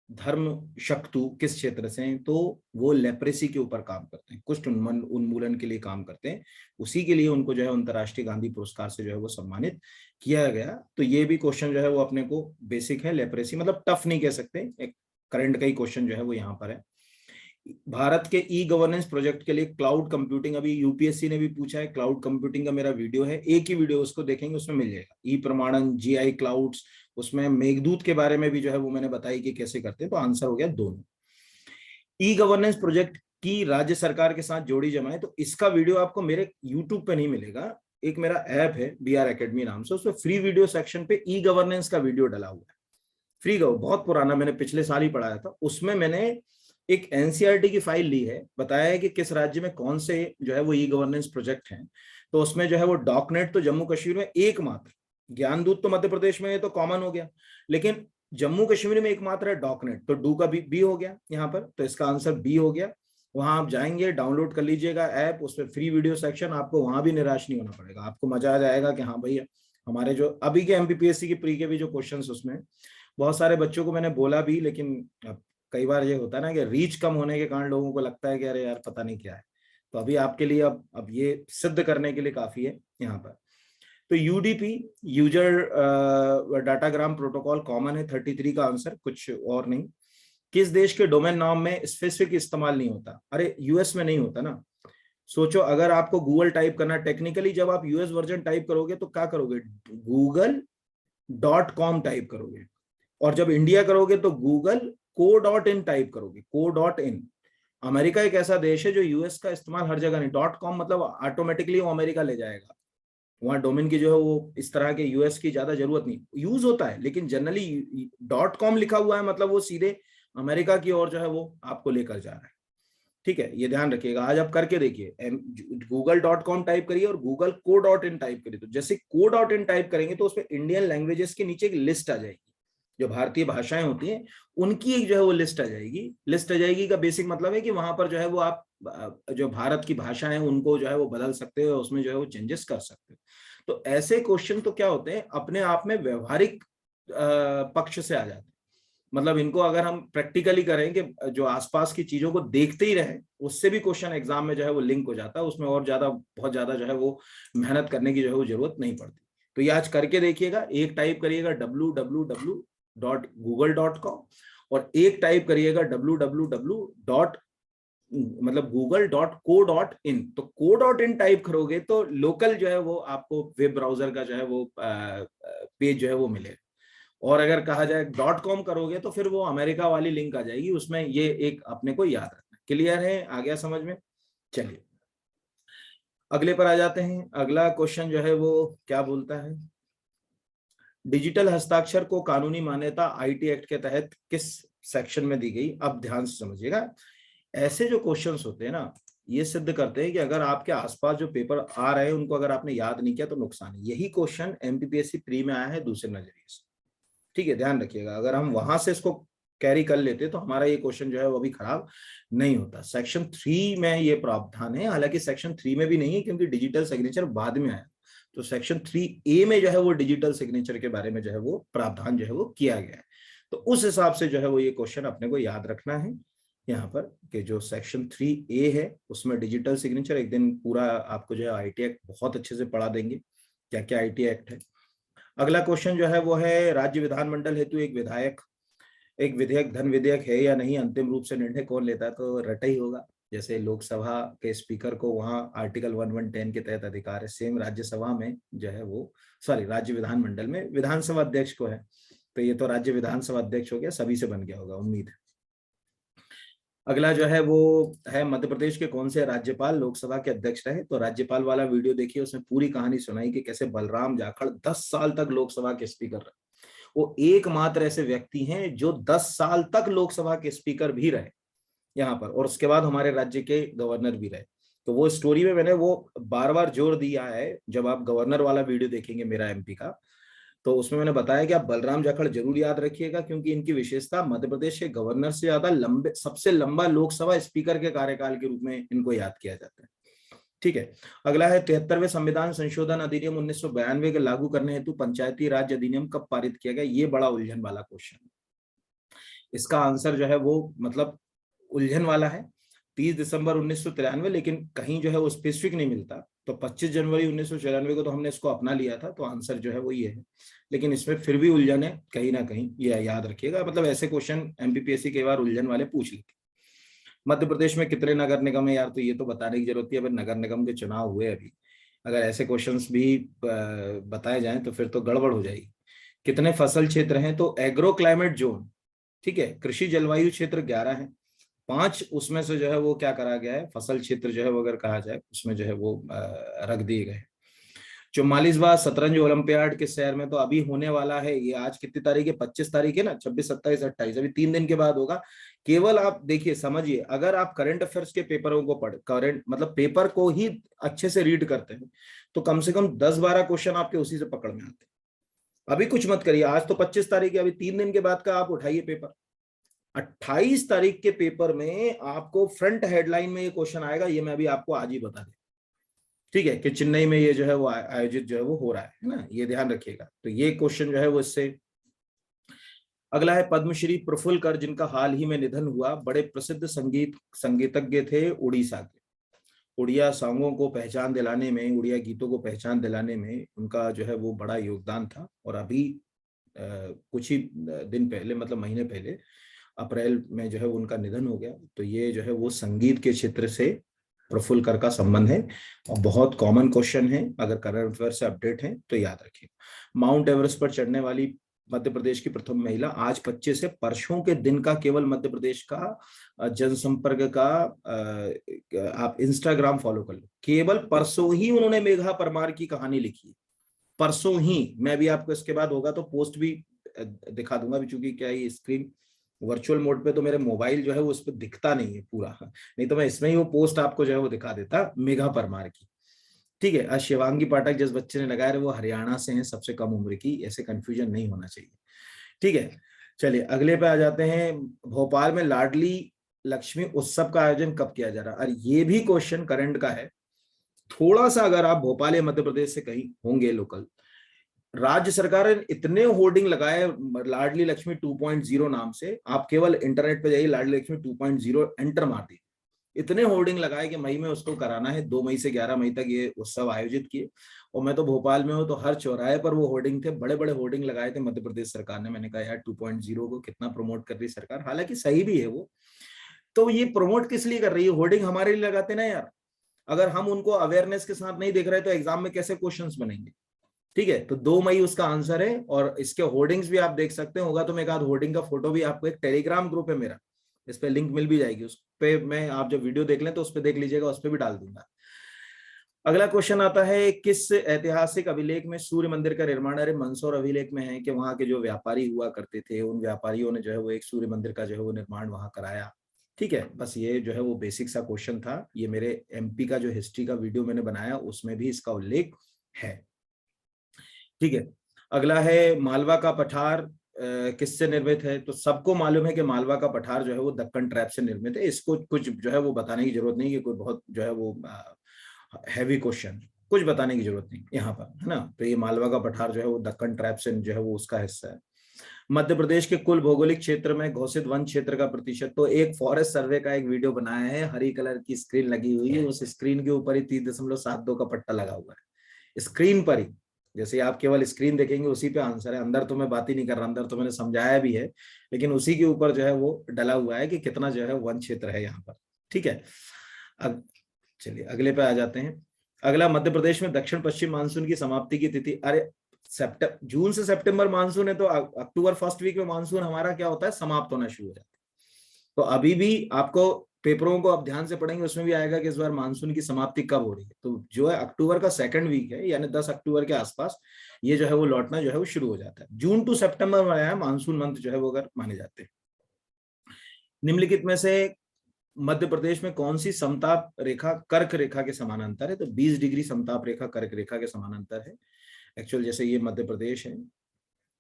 धर्मशक्तु किस क्षेत्र से हैं? तो वो लेप्रेसी के ऊपर काम करते हैं, कुष्ठ उन्मूलन के लिए काम करते हैं। उसी के लिए उनको जो है अंतर्राष्ट्रीय गांधी पुरस्कार से जो है वो सम्मानित किया गया। तो ये भी क्वेश्चन जो है वो अपने को बेसिक है, लेप्रेसी मतलब टफ नहीं कह सकते, एक करंट का ही क्वेश्चन जो है वो यहाँ पर है। भारत के ई गवर्नेंस प्रोजेक्ट के लिए क्लाउड कंप्यूटिंग, अभी यूपीएससी ने भी पूछा है, क्लाउड कंप्यूटिंग का मेरा वीडियो है, एक ही वीडियो, उसको देखेंगे उसमें मिल जाएगा। ई प्रमाणन, GI क्लाउड्स, उसमें मेघदूत के बारे में भी जो है वो मैंने बताई कि कैसे करते हैं। तो आंसर हो गया दोनों। ई गवर्नेंस प्रोजेक्ट की राज्य सरकार के साथ जोड़ी जमाएं, तो इसका वीडियो आपको मेरे यूट्यूब पे नहीं मिलेगा। एक मेरा ऐप है BR एकेडमी नाम से, उसमें फ्री वीडियो सेक्शन पे ई गवर्नेंस का वीडियो डला हुआ है। फ्री का, बहुत पुराना, मैंने पिछले साल ही पढ़ाया था। उसमें मैंने एक NCERT की फाइल ली है, बताया है कि किस राज्य में कौन से जो है वो ई गवर्नेंस प्रोजेक्ट हैं। तो उसमें जो है वो डॉकनेट तो जम्मू कश्मीर में एकमात्र, ज्ञानदूत तो मध्य प्रदेश में, ये तो कॉमन हो गया, लेकिन जम्मू कश्मीर में एकमात्र है डॉकनेट। तो डू का बी हो गया यहाँ पर, तो इसका आंसर बी हो गया। वहां आप जाएंगे, डाउनलोड कर लीजिएगा ऐप, उसमें फ्री वीडियो सेक्शन, आपको वहां भी निराश नहीं होना पड़ेगा, आपको मजा आ जाएगा कि हाँ भाई हमारे जो अभी के MPPSC की प्री के भी जो क्वेश्चन उसमें, बहुत सारे बच्चों को मैंने बोला भी, लेकिन अब कई बार ये होता है ना कि रीच कम होने के कारण लोगों को लगता है कि अरे यार पता नहीं क्या है। तो अभी आपके लिए अब ये सिद्ध करने के लिए काफी है यहाँ पर। तो UDP, user datagram protocol common है, 33 का आंसर, कुछ और नहीं। किस देश के डोमेन नाम में स्पेसिफिक इस्तेमाल नहीं होता? अरे US में नहीं होता ना। सोचो, अगर आपको गूगल टाइप करना, टेक्निकली जब आप US वर्जन टाइप करोगे तो क्या करोगे? google.com टाइप करोगे, और जब इंडिया करोगे तो google.co.in टाइप करोगे, co.in। अमेरिका एक ऐसा देश है जो US का इस्तेमाल हर जगह नहीं, .com मतलब ऑटोमेटिकली वो अमेरिका ले जाएगा। वहां डोमेन की जो है वो इस तरह के US की ज्यादा जरूरत नहीं, यूज होता है, लेकिन जनरली .com लिखा हुआ है मतलब वो सीधे अमेरिका की ओर जो है वो आपको लेकर जा रहा है। ठीक है, ये ध्यान रखिएगा। आज आप करके देखिए, google.com टाइप करिए और google.co.in टाइप करिए। तो जैसे co.in टाइप करेंगे तो उसमें इंडियन लैंग्वेजेस की नीचे एक लिस्ट आ जाएगी, जो भारतीय भाषाएं होती हैं उनकी एक जो है वो लिस्ट आ जाएगी। लिस्ट आ जाएगी का बेसिक मतलब है कि वहां पर जो है वो आप जो भारत की भाषा है उनको जो है वो बदल सकते हो, उसमें जो है वो चेंजेस कर सकते हो। तो ऐसे क्वेश्चन तो क्या होते हैं, अपने आप में व्यवहारिक पक्ष से आ जाते हैं। मतलब इनको अगर हम प्रैक्टिकली करें कि जो आसपास की चीजों को देखते ही रहें, उससे भी क्वेश्चन एग्जाम में जो है वो लिंक हो जाता है, उसमें और ज्यादा बहुत ज्यादा जो है वो मेहनत करने की जो है वो जरूरत नहीं पड़ती। तो ये आज करके देखिएगा। एक टाइप करिएगा www.google.com और एक टाइप करिएगा www. मतलब google.co.in। तो co.in टाइप करोगे तो लोकल जो है वो आपको वेब ब्राउजर का जो है वो पेज जो है वो मिलेगा। और अगर कहा जाए .com करोगे तो फिर वो अमेरिका वाली लिंक आ जाएगी, उसमें ये एक अपने को याद रखना। क्लियर है? आ गया समझ में? चलिए अगले पर आ जाते हैं। अगला क्वेश्चन जो है वो क्या बोलता है, डिजिटल हस्ताक्षर को कानूनी मान्यता IT एक्ट के तहत किस सेक्शन में दी गई? अब ध्यान से समझिएगा, ऐसे जो क्वेश्चंस होते हैं ना, ये सिद्ध करते हैं कि अगर आपके आसपास जो पेपर आ रहे हैं उनको अगर आपने याद नहीं किया तो नुकसान है। यही क्वेश्चन MPPSC प्री में आया है दूसरे नजरिए से। ठीक है, ध्यान रखिएगा, अगर हम वहां से इसको कैरी कर लेते तो हमारा ये क्वेश्चन जो है वो भी खराब नहीं होता। सेक्शन 3 में ये प्रावधान है, हालांकि सेक्शन 3 में भी नहीं है क्योंकि डिजिटल सिग्नेचर बाद में आया। तो सेक्शन 3A में जो है वो डिजिटल सिग्नेचर के बारे में जो है वो प्रावधान जो है वो किया गया है। तो उस हिसाब से जो है वो ये क्वेश्चन अपने को याद रखना है यहाँ पर कि जो सेक्शन 3A है उसमें डिजिटल सिग्नेचर, एक दिन पूरा आपको जो है IT एक्ट बहुत अच्छे से पढ़ा देंगे, क्या क्या IT एक्ट है। अगला क्वेश्चन जो है वो है, राज्य विधानमंडल हेतु एक विधेयक धन विधेयक है या नहीं, अंतिम रूप से निर्णय कौन लेता है? तो रटा ही होगा। जैसे लोकसभा के स्पीकर को वहां आर्टिकल 1110 के तहत अधिकार है, सेम राज्यसभा में जो है वो, सॉरी राज्य विधानमंडल में विधानसभा अध्यक्ष को है। तो ये तो राज्य विधानसभा अध्यक्ष हो गया, सभी से बन गया होगा, उम्मीद है। अगला जो है वो है, मध्य प्रदेश के कौन से राज्यपाल लोकसभा के अध्यक्ष रहे? तो राज्यपाल वाला वीडियो देखिए, उसमें पूरी कहानी सुनाई कि कैसे बलराम जाखड़ 10 साल तक लोकसभा के स्पीकर रहे। वो एकमात्र ऐसे व्यक्ति हैं जो 10 साल तक लोकसभा के स्पीकर भी रहे यहाँ पर, और उसके बाद हमारे राज्य के गवर्नर भी रहे। तो वो स्टोरी में मैंने वो बार बार जोर दिया है, जब आप गवर्नर वाला वीडियो देखेंगे मेरा एमपी का, तो उसमें मैंने बताया कि आप बलराम जाखड़ जरूर याद रखिएगा, क्योंकि इनकी विशेषता मध्य प्रदेश के गवर्नर से ज्यादा लंबे, सबसे लंबा लोकसभा स्पीकर के कार्यकाल के रूप में इनको याद किया जाता है। ठीक है। अगला है, 73वें संविधान संशोधन अधिनियम 1992 के लागू करने हेतु पंचायती राज अधिनियम कब पारित किया गया? ये बड़ा उलझन वाला क्वेश्चन है। इसका आंसर जो है वो मतलब उलझन वाला है, 30 दिसंबर 1993, लेकिन कहीं जो है वो स्पेसिफिक नहीं मिलता। तो 25 जनवरी 1994 को तो हमने इसको अपना लिया था, तो आंसर जो है वो ये है। लेकिन इसमें फिर भी उलझन है कहीं ना कहीं, ये याद रखिएगा। मतलब ऐसे क्वेश्चन एमपीपीएससी कई बार उलझन वाले पूछ लेते। मध्य प्रदेश में कितने नगर निगम है? यार तो ये तो बताने की जरूरत है, अभी नगर निगम के चुनाव हुए अभी, अगर ऐसे क्वेश्चंस भी बताए जाएं तो फिर तो गड़बड़ हो जाएगी। कितने फसल क्षेत्र हैं? तो एग्रो क्लाइमेट जोन, ठीक है, कृषि जलवायु क्षेत्र 11 है। 5 उसमें से जो है वो क्या करा गया है, फसल क्षेत्र जो है वो अगर कहा जाए उसमें जो है वो रख दिए गए। 44वां शतरंज ओलंपियाड किस शहर में? तो अभी होने वाला है ये, आज कितनी तारीख है? 25 तारीख है ना, 26, 27, 28, अभी 3 दिन के बाद होगा। केवल आप देखिए, समझिए, अगर आप करंट अफेयर्स के पेपरों को करंट मतलब पेपर को ही अच्छे से रीड करते हैं, तो कम से कम 10-12 क्वेश्चन आपके उसी से पकड़ में आते हैं। अभी कुछ मत करिए, आज तो 25 तारीख है, अभी 3 दिन के बाद का आप उठाइए पेपर, 28 तारीख के पेपर में आपको फ्रंट हेडलाइन में ये क्वेश्चन आएगा, ये मैं अभी आपको आज ही बता दें। ठीक है, कि चेन्नई में ये जो है वो आयोजित जो है वो हो रहा है ना, ये ध्यान रखिएगा। तो ये क्वेश्चन जो है वो इससे। अगला है, पद्मश्री प्रफुल्ल कर जिनका हाल ही में निधन हुआ, बड़े प्रसिद्ध संगीतज्ञ थे उड़ीसा के। उड़िया सॉन्गों को पहचान दिलाने में, उड़िया गीतों को पहचान दिलाने में उनका जो है वो बड़ा योगदान था। और अभी कुछ ही दिन पहले, मतलब महीने पहले, अप्रैल में जो है उनका निधन हो गया। तो ये जो है वो संगीत के क्षेत्र से प्रफुल्ल कर का संबंध है, और बहुत कॉमन क्वेश्चन है, अगर करंट अफेयर से अपडेट है तो याद रखिए। माउंट एवरेस्ट पर चढ़ने वाली मध्य प्रदेश की प्रथम महिला, आज 25 से परसों के दिन का केवल मध्य प्रदेश का जनसंपर्क का आप इंस्टाग्राम फॉलो कर लो, केवल परसों ही उन्होंने मेघा परमार की कहानी लिखी है, परसों ही। मैं भी आपको इसके बाद होगा तो पोस्ट भी दिखा दूंगा भी, चूंकि क्या ये स्क्रीन वर्चुअल मोड पे, तो मेरे मोबाइल जो है वो उस पर दिखता नहीं है पूरा, नहीं तो मैं इसमें ही वो पोस्ट आपको जो है वो दिखा देता मेघा परमार की। ठीक है। शिवांगी पाठक जिस बच्चे ने लगाया वो हरियाणा से हैं, सबसे कम उम्र की, ऐसे कंफ्यूजन नहीं होना चाहिए। ठीक है, चलिए अगले पे आ जाते हैं। भोपाल में लाडली लक्ष्मी उत्सव का आयोजन कब किया जा रहा है? और ये भी क्वेश्चन करंट का है थोड़ा सा। अगर आप भोपाल या मध्य प्रदेश से कहीं होंगे लोकल, राज्य सरकार ने इतने होर्डिंग लगाए लाडली लक्ष्मी 2.0 नाम से, आप केवल इंटरनेट पे जाइए, लाडली लक्ष्मी 2.0 एंटर मार दी, इतने होर्डिंग लगाए कि मई में उसको कराना है, 2 मई से 11 मई तक ये उत्सव आयोजित किए। और मैं तो भोपाल में हूँ, तो हर चौराहे पर वो होर्डिंग थे, बड़े बड़े होर्डिंग लगाए थे मध्य प्रदेश सरकार ने। मैंने कहा यार 2.0 को कितना प्रमोट कर रही सरकार, हालांकि सही भी है वो। तो ये प्रमोट किस लिए कर रही है? होर्डिंग हमारे लिए लगाते ना यार, अगर हम उनको अवेयरनेस के साथ नहीं देख रहे तो एग्जाम में कैसे क्वेश्चंस बनेंगे? ठीक है, तो 2 मई उसका आंसर है। और इसके होर्डिंग्स भी आप देख सकते होगा, तो मैं एक आध होर्डिंग का फोटो भी आपको, एक टेलीग्राम ग्रुप है मेरा, इस पे लिंक मिल भी जाएगी, उस पे मैं, आप जब वीडियो देख लें तो उस पे देख लीजिएगा, उस पे भी डाल दूंगा। अगला क्वेश्चन आता है, किस ऐतिहासिक अभिलेख में सूर्य मंदिर का निर्माण? अरे मंदसौर अभिलेख में है कि वहां के जो व्यापारी हुआ करते थे, उन व्यापारियों ने जो है वो एक सूर्य मंदिर का जो है वो निर्माण वहां कराया। ठीक है, बस ये जो है वो बेसिक सा क्वेश्चन था। ये मेरे एमपी का जो हिस्ट्री का वीडियो मैंने बनाया उसमें भी इसका उल्लेख है। ठीक है। अगला है, मालवा का पठार किससे निर्मित है? तो सबको मालूम है कि मालवा का पठार जो है वो दक्कन ट्रैप से निर्मित है, इसको कुछ जो है वो बताने की जरूरत नहीं, कि कोई बहुत जो है वो हैवी क्वेश्चन, कुछ बताने की जरूरत नहीं यहाँ पर, है ना। तो ये मालवा का पठार जो है वो दक्कन ट्रैप से जो है वो उसका हिस्सा है। मध्य प्रदेश के कुल भौगोलिक क्षेत्र में घोषित वन क्षेत्र का प्रतिशत, तो एक फॉरेस्ट सर्वे का एक वीडियो बनाया है, हरी कलर की स्क्रीन लगी हुई है, उस स्क्रीन के ऊपर ही 30.72 का पट्टा लगा हुआ है, स्क्रीन पर ही, जैसे आप केवल स्क्रीन देखेंगे उसी पे आंसर है, अंदर तो मैं बात ही नहीं कर रहा, अंदर तो मैंने समझाया भी है, लेकिन उसी के ऊपर जो है वो डला हुआ है कि कितना जो है वन क्षेत्र है यहाँ पर। ठीक है, अब चलिए अगले पे आ जाते हैं। अगला, मध्य प्रदेश में दक्षिण पश्चिम मानसून की समाप्ति की तिथि। अरे जून से सितंबर मानसून है, तो अक्टूबर फर्स्ट वीक में मानसून हमारा क्या होता है, समाप्त होना शुरू हो जाता है। तो अभी भी आपको पेपरों को आप ध्यान से पढ़ेंगे, उसमें भी आएगा कि इस बार मानसून की समाप्ति कब हो रही है। तो जो है अक्टूबर का सेकंड वीक है, यानी 10 अक्टूबर के आसपास ये जो है वो लौटना जो है वो शुरू हो जाता है। जून टू सितंबर में आया मानसून मंथ जो है वो अगर माने जाते हैं। निम्नलिखित में से मध्य प्रदेश में कौन सी समताप रेखा कर्क रेखा के समानांतर है? तो 20 डिग्री समताप रेखा कर्क रेखा के समानांतर है। एक्चुअल जैसे ये मध्य प्रदेश है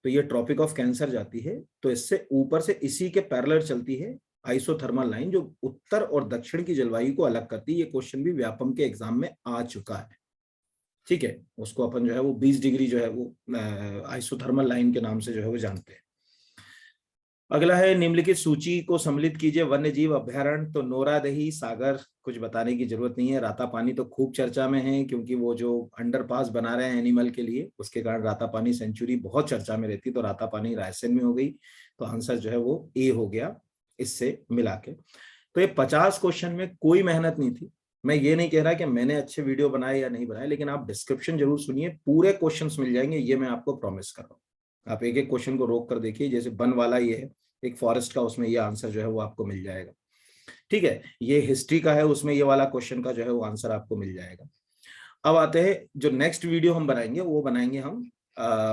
तो ये ट्रॉपिक ऑफ कैंसर जाती है, तो इससे ऊपर से इसी के पैरेलल चलती है आइसोथर्मल लाइन, जो उत्तर और दक्षिण की जलवायु को अलग करती है। ये क्वेश्चन भी व्यापम के एग्जाम में आ चुका है। ठीक है, उसको अपन जो है वो 20 डिग्री जो है वो आइसोथर्मल लाइन के नाम से जो है वो जानते हैं। अगला है, निम्नलिखित सूची को सम्मिलित कीजिए। वन्य जीव अभ्यारण्य, तो नोरादही सागर कुछ बताने की जरूरत नहीं है। रातापानी तो खूब चर्चा में है, क्योंकि वो जो अंडरपास बना रहे हैं एनिमल के लिए, उसके कारण रातापानी सेंचुरी बहुत चर्चा में रहती, तो रातापानी रायसेन में हो गई, तो आंसर जो है वो ए हो गया इससे मिला के। तो ये 50 क्वेश्चन में कोई मेहनत नहीं थी। मैं ये नहीं कह रहा कि मैंने अच्छे वीडियो बनाए या नहीं बनाए, लेकिन आप डिस्क्रिप्शन जरूर सुनिए, पूरे क्वेश्चंस मिल जाएंगे, ये मैं आपको प्रॉमिस कर रहा हूँ। आप एक एक क्वेश्चन को रोक कर देखिए, जैसे वन वाला ये है एक फॉरेस्ट का, उसमें ये आंसर जो है वो आपको मिल जाएगा। ठीक है, ये हिस्ट्री का है, उसमें ये वाला क्वेश्चन का जो है वो आंसर आपको मिल जाएगा। अब आते हैं, जो नेक्स्ट वीडियो हम बनाएंगे वो बनाएंगे हम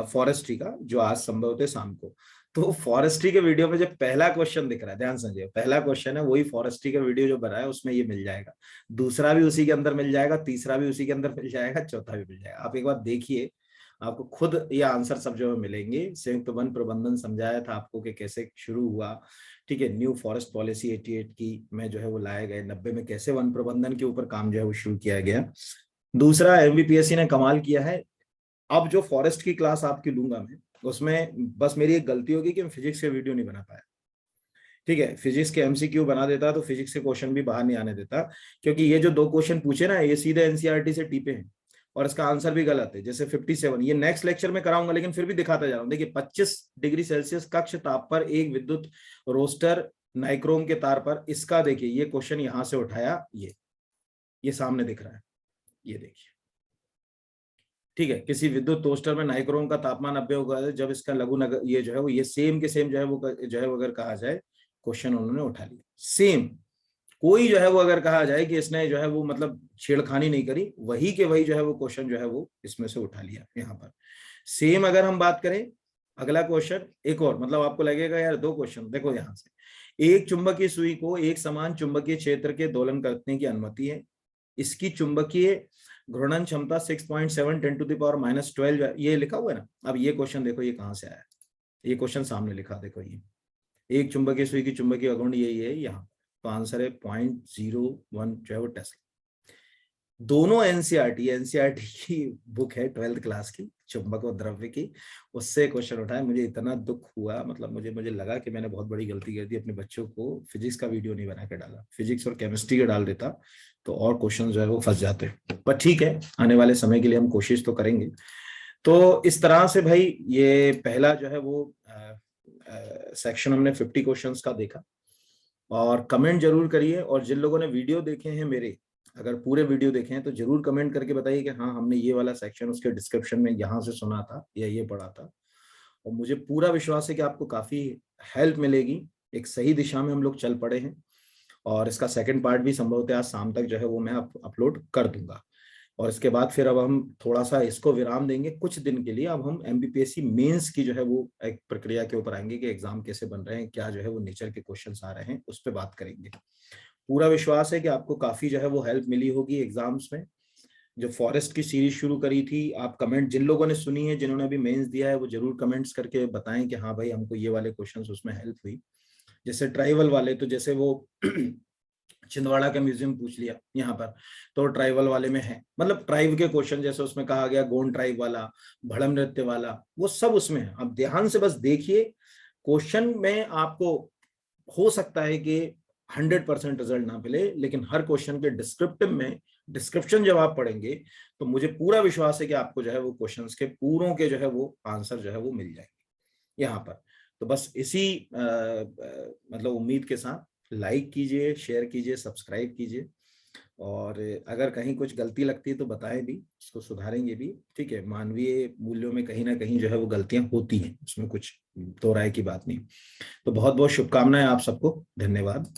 फॉरेस्ट्री का, जो आज संभवतः शाम को। तो फॉरेस्ट्री के वीडियो में जो पहला क्वेश्चन दिख रहा है, ध्यान समझिए, पहला क्वेश्चन है वही फॉरेस्ट्री का वीडियो जो बना है उसमें ये मिल जाएगा, दूसरा भी उसी के अंदर मिल जाएगा, तीसरा भी उसी के अंदर मिल जाएगा, चौथा भी मिल जाएगा। आप एक बार देखिए, आपको खुद ये आंसर सब जो मिलेंगे। संयुक्त वन प्रबंधन समझाया था आपको कि कैसे शुरू हुआ। ठीक है, न्यू फॉरेस्ट पॉलिसी 88 की में जो है वो लाए गए, 90 में कैसे वन प्रबंधन के ऊपर काम जो है वो शुरू किया गया। दूसरा, एमबीपीएससी ने कमाल किया है। अब जो फॉरेस्ट की क्लास आपकी लूंगा मैं, उसमें बस मेरी एक गलती होगी कि मैं फिजिक्स के वीडियो नहीं बना पाया। ठीक है, फिजिक्स के एमसीक्यू बना देता तो फिजिक्स के क्वेश्चन भी बाहर नहीं आने देता, क्योंकि ये जो दो क्वेश्चन पूछे ना, ये सीधे एनसीईआरटी से टीपे हैं और इसका आंसर भी गलत है। जैसे 57, ये नेक्स्ट लेक्चर में कराऊंगा, लेकिन फिर भी दिखाता जा रहा हूं। देखिए, 25 डिग्री सेल्सियस कक्ष ताप पर एक विद्युत रोस्टर नाइक्रोम के तार पर, इसका देखिए ये क्वेश्चन यहां से उठाया, ये सामने दिख रहा है, ये देखिए। ठीक है, किसी विद्युत टोस्टर में नाइक्रोम का तापमान 90 होगा, जब इसका लघु नगर, ये जो है वो ये सेम के सेम जो है वो अगर कहा जाए, क्वेश्चन उन्होंने उठा लिया सेम। कोई जो है वो अगर कहा जाए कि इसने जो है वो मतलब छेड़खानी नहीं करी, वही के वही जो है वो क्वेश्चन जो है वो इसमें से उठा लिया यहाँ पर सेम। अगर हम बात करें अगला क्वेश्चन, एक और, मतलब आपको लगेगा यार दो क्वेश्चन, देखो यहाँ से, एक चुंबकीय सुई को एक समान चुंबकीय क्षेत्र के दोलन करने की अनुमति है, इसकी चुंबकीय घूर्णन क्षमता 6.7 10⁻⁻12, ये लिखा हुआ है ना। अब ये क्वेश्चन देखो ये कहां से आया, ये क्वेश्चन सामने लिखा, देखो ये एक चुंबकीय सुई की चुंबकीय आघूर्ण यही है यहाँ, तो आंसर है 0.01 जो है वो टेस्ला। दोनों एनसीईआरटी की बुक है 12th क्लास की, चुंबक और द्रव्य की, उससे क्वेश्चन उठाए। मुझे इतना दुख हुआ, मतलब मुझे लगा कि मैंने बहुत बड़ी गलती कर दी, अपने बच्चों को फिजिक्स का वीडियो नहीं बना के डाला, फिजिक्स और केमिस्ट्री का डाल देता तो और क्वेश्चन जो है वो फंस जाते। पर ठीक है, आने वाले समय के लिए हम कोशिश तो करेंगे। तो इस तरह से भाई ये पहला जो है वो सेक्शन हमने 50 क्वेश्चंस का देखा। और कमेंट जरूर करिए, और जिन लोगों ने वीडियो देखे हैं मेरे, अगर पूरे वीडियो देखे हैं तो जरूर कमेंट करके बताइए कि हाँ हमने ये वाला सेक्शन उसके डिस्क्रिप्शन में यहाँ से सुना था या ये पढ़ा था। और मुझे पूरा विश्वास है कि आपको काफी हेल्प मिलेगी, एक सही दिशा में हम लोग चल पड़े हैं। और इसका सेकंड पार्ट भी संभवतः आज शाम तक जो है वो मैं अपलोड कर दूंगा। और इसके बाद फिर अब हम थोड़ा सा इसको विराम देंगे कुछ दिन के लिए। अब हम एमबीपीएससी मेंस की जो है वो एक प्रक्रिया के ऊपर आएंगे कि एग्जाम कैसे बन रहे हैं, क्या जो है वो नेचर के क्वेश्चंस आ रहे हैं, उस पर बात करेंगे। पूरा विश्वास है कि आपको काफी जो है वो हेल्प मिली होगी एग्जाम्स में। जो फॉरेस्ट की सीरीज शुरू करी थी, आप कमेंट जिन लोगों ने सुनी है, जिन्होंने अभी मेंस दिया है, वो जरूर कमेंट्स करके बताएं कि हाँ भाई हमको ये वाले क्वेश्चंस उसमें हेल्प हुई। जैसे ट्राइबल वाले, तो जैसे वो छिंदवाड़ा का म्यूजियम पूछ लिया यहाँ पर, तो ट्राइबल वाले में है, मतलब ट्राइब के क्वेश्चन, जैसे उसमें कहा गया गोंड ट्राइब वाला, भड़म नृत्य वाला, वो सब उसमें है। आप ध्यान से बस देखिए क्वेश्चन में, आपको हो सकता है कि 100% रिजल्ट ना मिले, लेकिन हर क्वेश्चन के डिस्क्रिप्टिव में डिस्क्रिप्शन जब आप पढ़ेंगे तो मुझे पूरा विश्वास है कि आपको जो है वो क्वेश्चंस के पूरों के जो है वो आंसर जो है वो मिल जाएंगे यहाँ पर। तो बस इसी मतलब उम्मीद के साथ लाइक कीजिए, शेयर कीजिए, सब्सक्राइब कीजिए, और अगर कहीं कुछ गलती लगती है तो बताएं भी, उसको सुधारेंगे भी। ठीक है, मानवीय मूल्यों में कहीं ना कहीं जो है वो गलतियां होती हैं, उसमें कुछ दो राय की बात नहीं। तो बहुत बहुत शुभकामनाएं आप सबको, धन्यवाद।